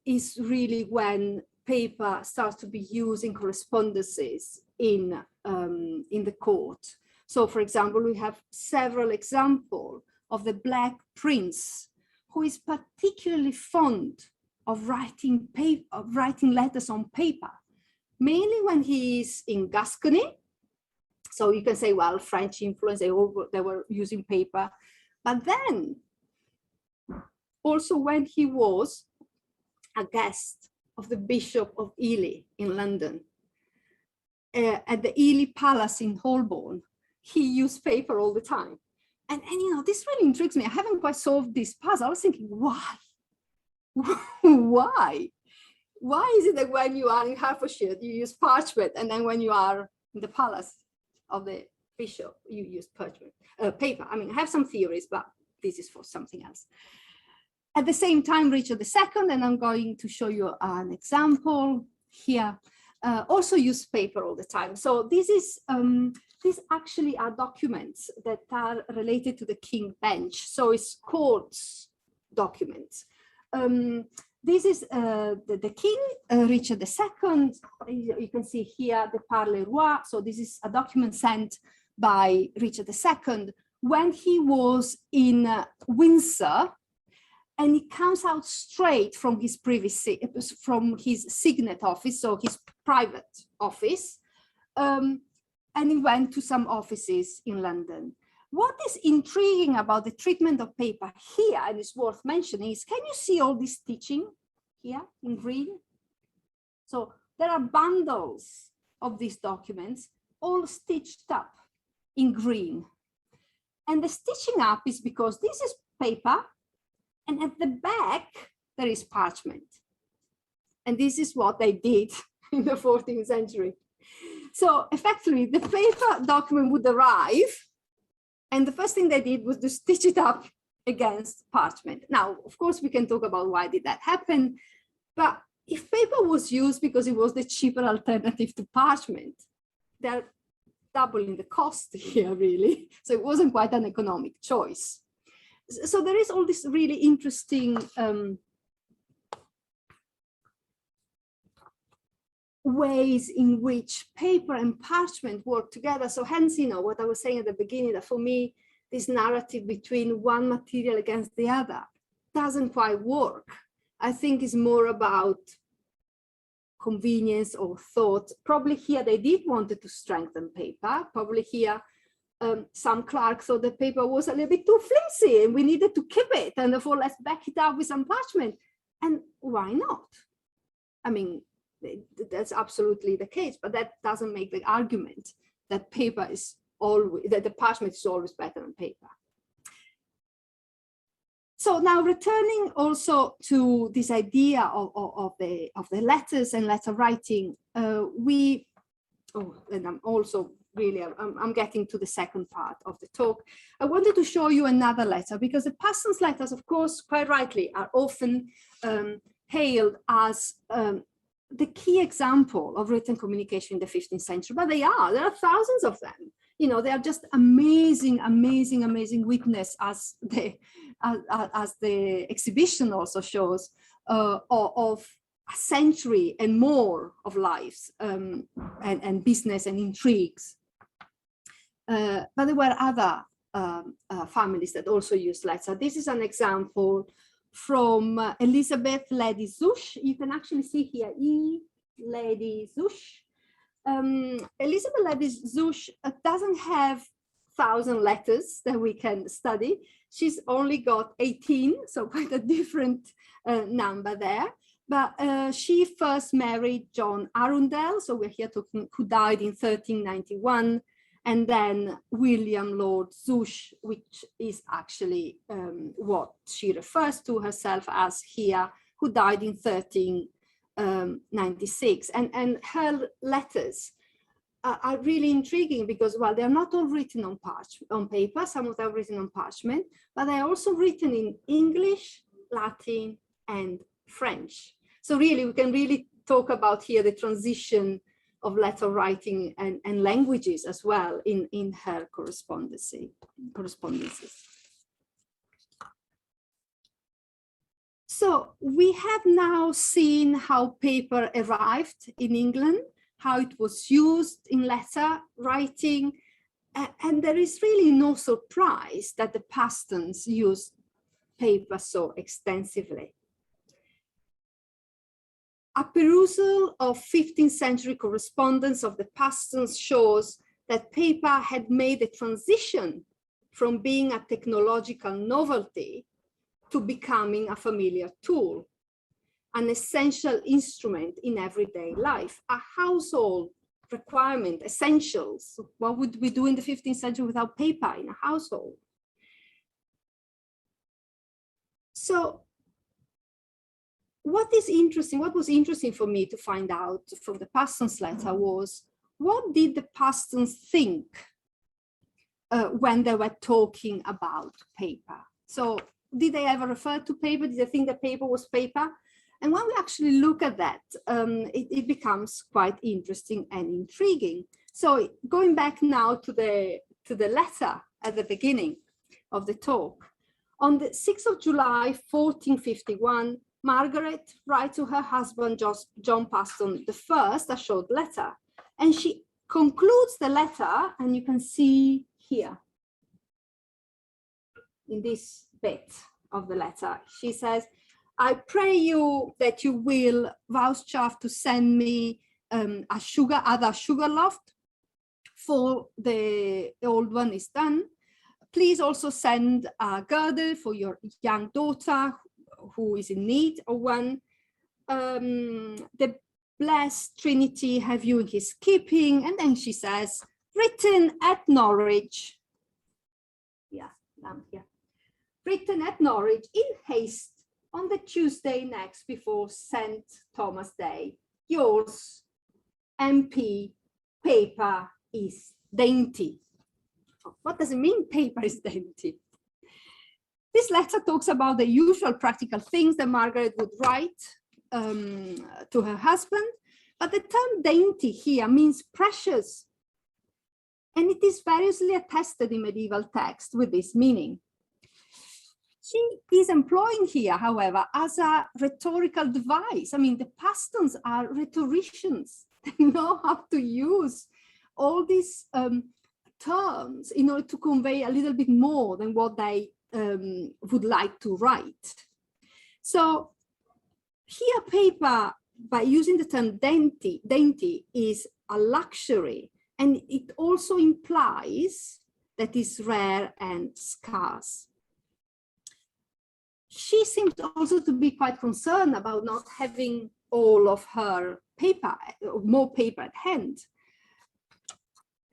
is really when paper starts to be used in correspondences in the court. So, for example, we have several examples of the Black Prince, who is particularly fond of writing letters on paper, mainly when he is in Gascony. So you can say, well, French influence, they were using paper. But then, also when he was a guest of the Bishop of Ely in London, at the Ely Palace in Holborn, he used paper all the time. And you know, this really intrigues me. I haven't quite solved this puzzle. I was thinking, why? Why is it that when you are in Hertfordshire, you use parchment, and then when you are in the palace of the bishop, you use parchment, paper? I mean, I have some theories, but this is for something else. At the same time, Richard II, and I'm going to show you an example here, also use paper all the time. So these actually are documents that are related to the King Bench. So it's courts documents. This is the King, Richard II. You can see here the Parle Roi. So this is a document sent by Richard II when he was in Windsor, and it comes out straight from his from his signet office, so his private office, and he went to some offices in London. What is intriguing about the treatment of paper here, and is worth mentioning, is, can you see all this stitching here in green? So there are bundles of these documents, all stitched up in green. And the stitching up is because this is paper, and at the back, there is parchment. And this is what they did in the 14th century. So effectively, the paper document would arrive, and the first thing they did was to stitch it up against parchment. Now, of course, we can talk about why did that happen, but if paper was used because it was the cheaper alternative to parchment, they're doubling the cost here, really. So it wasn't quite an economic choice. So there is all this really interesting ways in which paper and parchment work together. So hence, you know, what I was saying at the beginning, that for me, this narrative between one material against the other doesn't quite work. I think it's more about convenience or thought. Probably here they did wanted to strengthen paper. Probably here some clerks thought the paper was a little bit too flimsy and we needed to keep it, and therefore let's back it up with some parchment. And why not? I mean, that's absolutely the case, but that doesn't make the argument that paper is always, that the parchment is always better than paper. So now returning also to this idea of the letters and letter writing, and I'm also really, I'm getting to the second part of the talk. I wanted to show you another letter, because the Paston's letters, of course, quite rightly, are often hailed as the key example of written communication in the 15th century, but there are thousands of them. You know, they are just amazing, amazing, amazing witness, as the exhibition also shows, of a century and more of lives and business and intrigues. But there were other families that also used letters. This is an example from Elizabeth Lady Zush. You can actually see here, Lady Zush. Elizabeth Lady Zush doesn't have 1,000 letters that we can study. She's only got 18, so quite a different number there. But she first married John Arundel, so we're here talking, who died in 1391, and then William Lord Zush, which is actually what she refers to herself as here, who died in 1396. And her letters are really intriguing because, well, they're not all written on paper, some of them are written on parchment, but they're also written in English, Latin, and French. So really, we can really talk about here the transition of letter writing and languages as well in her correspondences. So we have now seen how paper arrived in England, how it was used in letter writing, and there is really no surprise that the Pastons used paper so extensively. A perusal of 15th century correspondence of the Pastons shows that paper had made a transition from being a technological novelty to becoming a familiar tool, an essential instrument in everyday life, a household requirement, essentials. What would we do in the 15th century without paper in a household? So what was interesting for me to find out from the Paston's letter was, what did the Pastons think when they were talking about paper? So did they ever refer to paper? Did they think that paper was paper? And when we actually look at that, it becomes quite interesting and intriguing. So going back now to the letter at the beginning of the talk, on the 6th of July, 1451, Margaret writes to her husband, John Paston I, a short letter, and she concludes the letter, and you can see here in this bit of the letter, she says, I pray you that you will vouchsafe to send me other sugar loaf, for the old one is done. Please also send a girdle for your young daughter who is in need of one. The blessed Trinity have you in his keeping. And then she says, written at Norwich. Yeah, down here. Written at Norwich in haste on the Tuesday next before St. Thomas Day, yours, MP, paper is dainty. What does it mean, paper is dainty? This letter talks about the usual practical things that Margaret would write to her husband, but the term dainty here means precious, and it is variously attested in medieval text with this meaning. She is employing here, however, as a rhetorical device. I mean, the Pastons are rhetoricians. They know how to use all these terms in order to convey a little bit more than what they would like to write. So here, paper, by using the term dainty is a luxury, and it also implies that it's rare and scarce. She seems also to be quite concerned about not having all of her paper, more paper at hand.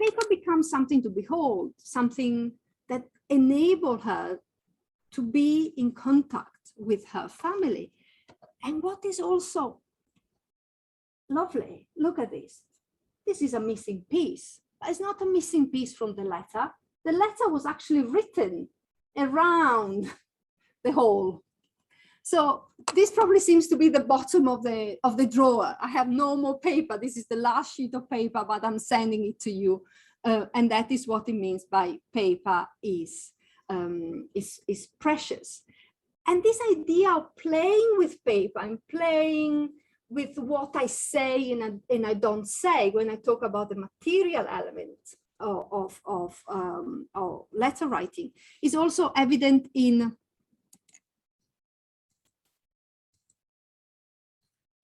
Paper becomes something to behold, something that enables her to be in contact with her family. And what is also lovely, look at this. This is a missing piece. But it's not a missing piece from the letter. The letter was actually written around the hole. So this probably seems to be the bottom of the drawer. I have no more paper. This is the last sheet of paper, but I'm sending it to you. And that is what it means by paper is precious. And this idea of playing with paper and playing with what I say and I don't say when I talk about the material element of letter writing is also evident in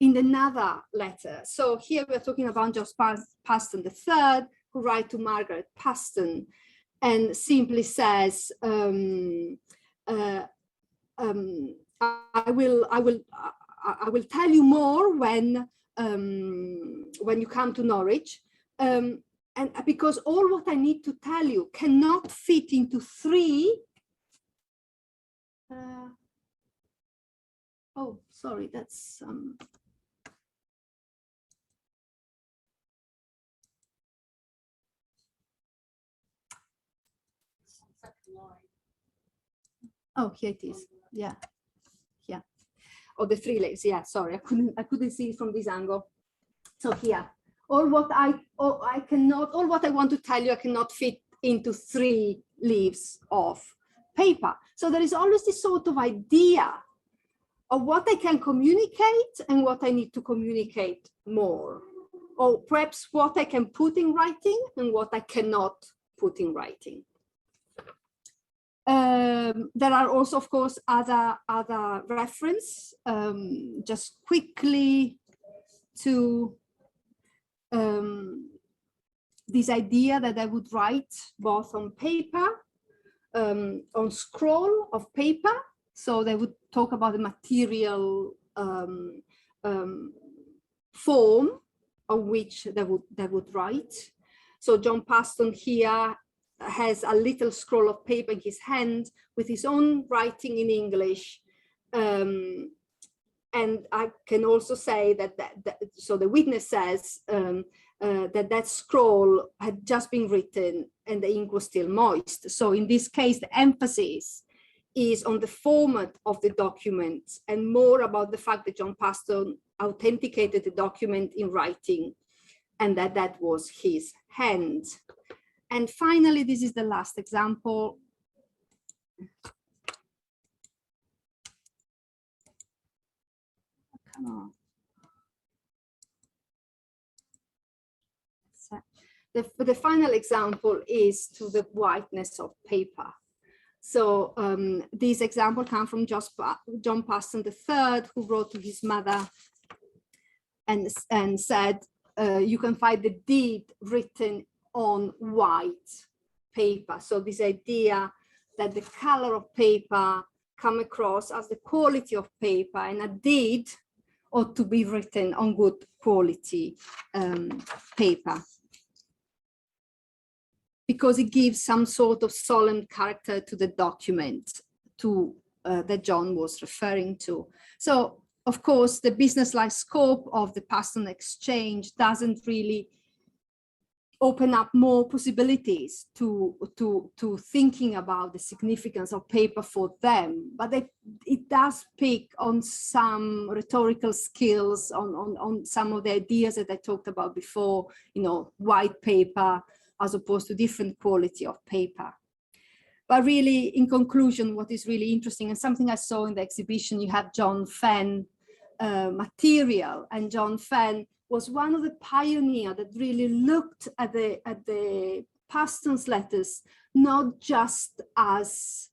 another letter. So here we're talking about George Paston III, who writes to Margaret Paston and simply says, I will tell you more when you come to Norwich, and because all what I need to tell you cannot fit into 3. Oh, sorry, that's oh, here it is. Yeah. Or the 3 leaves. Yeah, sorry, I couldn't see it from this angle. So here, all what I want to tell you, I cannot fit into 3 leaves of paper. So there is always this sort of idea of what I can communicate and what I need to communicate more, or perhaps what I can put in writing and what I cannot put in writing. There are also, of course, other reference, just quickly to this idea that I would write both on paper, on scroll of paper. So they would talk about the material form of which they would write. So John Paston here has a little scroll of paper in his hand with his own writing in English. And I can also say that, so the witness says that scroll had just been written and the ink was still moist. So in this case, the emphasis is on the format of the document and more about the fact that John Paston authenticated the document in writing and that was his hand. And finally, this is the last example. Come on. So the final example is to the whiteness of paper. So this example comes from John Paston III, who wrote to his mother and said, you can find the deed written on white paper. So this idea that the color of paper come across as the quality of paper, and a deed ought to be written on good quality paper, because it gives some sort of solemn character to the document, to that John was referring to. So, of course, the business-like scope of the Paston exchange doesn't really open up more possibilities to thinking about the significance of paper for them, but it does pick on some rhetorical skills, on some of the ideas that I talked about before, white paper as opposed to different quality of paper. But really, in conclusion, what is really interesting, and something I saw in the exhibition, you have John Fenn material, and John Fenn was one of the pioneers that really looked at the Paston's letters, not just as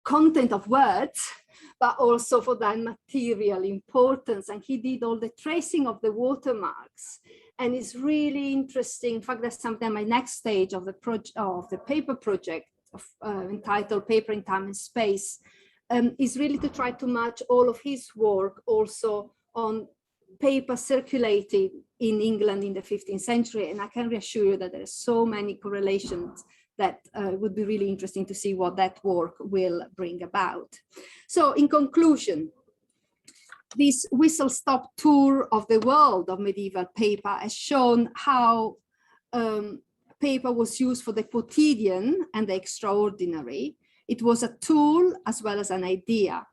content of words, but also for their material importance. And he did all the tracing of the watermarks. And it's really interesting. In fact, that's something my next stage of the paper project entitled Paper in Time and Space, is really to try to match all of his work also on paper circulated in England in the 15th century. And I can reassure you that there are so many correlations that would be really interesting to see what that work will bring about. So in conclusion, this whistle-stop tour of the world of medieval paper has shown how paper was used for the quotidian and the extraordinary. It was a tool as well as an idea.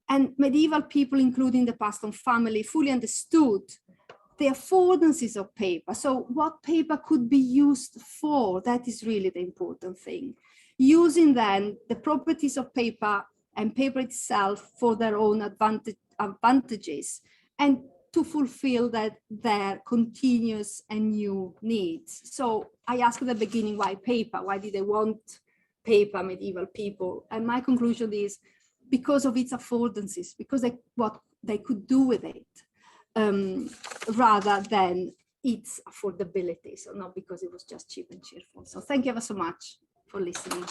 And medieval people, including the Paston family, fully understood the affordances of paper. So what paper could be used for, that is really the important thing. Using then the properties of paper and paper itself for their own advantages, and to fulfill their continuous and new needs. So I asked at the beginning, why paper? Why did they want paper, medieval people? And my conclusion is because of its affordances, because what they could do with it, rather than its affordability. So not because it was just cheap and cheerful. So thank you ever so much for listening.